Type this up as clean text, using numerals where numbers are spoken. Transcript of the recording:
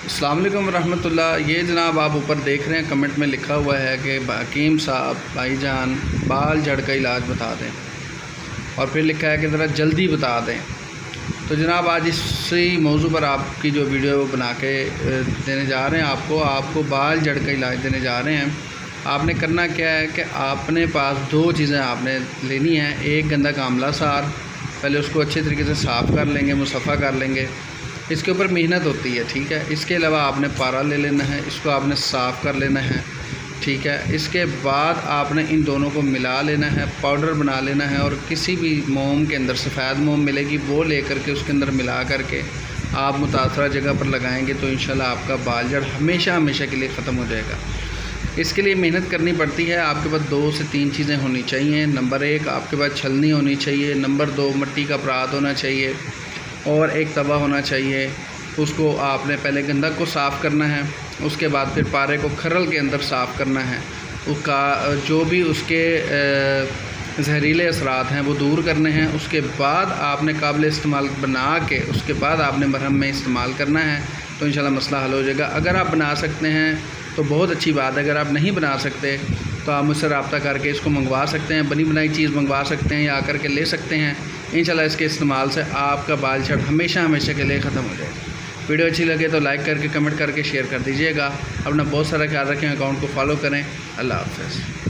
السلام علیکم ورحمۃ اللہ۔ یہ جناب آپ اوپر دیکھ رہے ہیں کمنٹ میں لکھا ہوا ہے کہ حکیم صاحب بھائی جان بال جھڑ کا علاج بتا دیں، اور پھر لکھا ہے کہ ذرا جلدی بتا دیں۔ تو جناب آج اسی موضوع پر آپ کی جو ویڈیو بنا کے دینے جا رہے ہیں، آپ کو بال جھڑ کا علاج دینے جا رہے ہیں۔ آپ نے کرنا کیا ہے کہ آپ نے پاس دو چیزیں آپ نے لینی ہیں۔ ایک گندا کا آملہ سار، پہلے اس کو اچھے طریقے سے صاف کر لیں گے، مصفحہ کر لیں گے۔ اس کے اوپر محنت ہوتی ہے، ٹھیک ہے۔ اس کے علاوہ آپ نے پارا لے لینا ہے، اس کو آپ نے صاف کر لینا ہے، ٹھیک ہے۔ اس کے بعد آپ نے ان دونوں کو ملا لینا ہے، پاؤڈر بنا لینا ہے، اور کسی بھی موم کے اندر سفید موم ملے گی وہ لے کر کے اس کے اندر ملا کر کے آپ متاثرہ جگہ پر لگائیں گے تو انشاءاللہ آپ کا بال جھڑ ہمیشہ کے لیے ختم ہو جائے گا۔ اس کے لیے محنت کرنی پڑتی ہے۔ آپ کے پاس 2 سے 3 چیزیں ہونی چاہیے۔ نمبر 1 آپ کے پاس چھلنی ہونی چاہیے، نمبر 2 مٹی کا پرات ہونا چاہیے، اور ایک توا ہونا چاہیے۔ اس کو آپ نے پہلے گندک کو صاف کرنا ہے، اس کے بعد پھر پارے کو کھرل کے اندر صاف کرنا ہے، اس کا جو بھی اس کے زہریلے اثرات ہیں وہ دور کرنے ہیں۔ اس کے بعد آپ نے قابل استعمال بنا کے اس کے بعد آپ نے مرہم میں استعمال کرنا ہے تو انشاءاللہ مسئلہ حل ہو جائے گا۔ اگر آپ بنا سکتے ہیں تو بہت اچھی بات ہے، اگر آپ نہیں بنا سکتے تو آپ مجھ سے رابطہ کر کے اس کو منگوا سکتے ہیں، بنی بنائی چیز منگوا سکتے ہیں یا آ کر کے لے سکتے ہیں۔ انشاءاللہ اس کے استعمال سے آپ کا بال جھڑ ہمیشہ کے لیے ختم ہو جائے گا۔ ویڈیو اچھی لگے تو لائک کر کے کمنٹ کر کے شیئر کر دیجیے گا۔ اپنا بہت سارا خیال رکھیں، اکاؤنٹ کو فالو کریں۔ اللہ حافظ۔